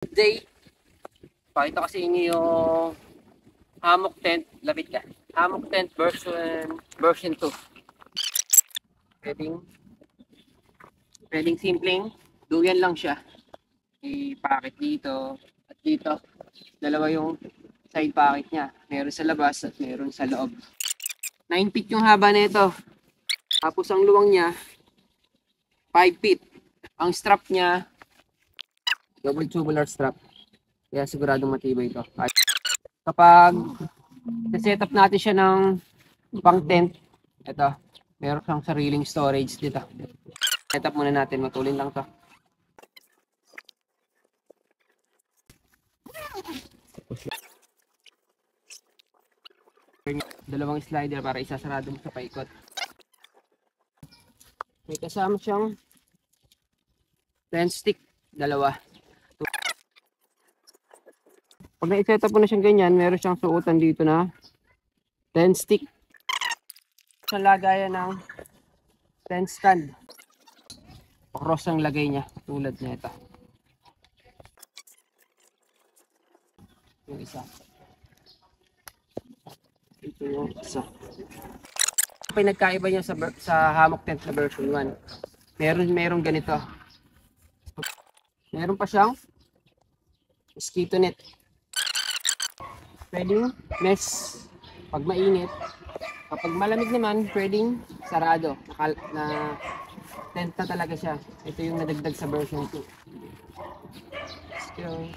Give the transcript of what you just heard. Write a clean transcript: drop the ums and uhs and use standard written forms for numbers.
Today, pakita ko sa inyo yung hammock tent. Lapit ka. Hammock tent version 2. Pwedeng, pwedeng simpleng. Duyan lang siya. I-packet dito at dito. Dalawa yung side packet niya. Meron sa labas at meron sa loob. 9 feet yung haba nito. Tapos ang luwang niya, 5 feet. Ang strap niya, double tubular strap. Kaya siguradong matibay ito. Kapag set up natin siya ng pang tent, ito, meron siyang sariling storage dito. Set up muna natin, matulin lang to. Dalawang slider para isasarado mo sa paikot. May kasama siyang tent stick, dalawa. Pag na-set up mo na siyang ganyan, meron siyang suotan dito na tent stick. Sa lagayan ng tent stand. Cross ang lagay niya, tulad nito. Yung isa. Ito yung isa. Pinagkaiba niya sa hammock tent na version 1. Meron ganito. Meron pa siyang mosquito net. Pwedeng mesh pag mainit. Kapag malamig naman, pwedeng sarado. Na tent na talaga siya. Ito yung nadagdag sa version 2. So,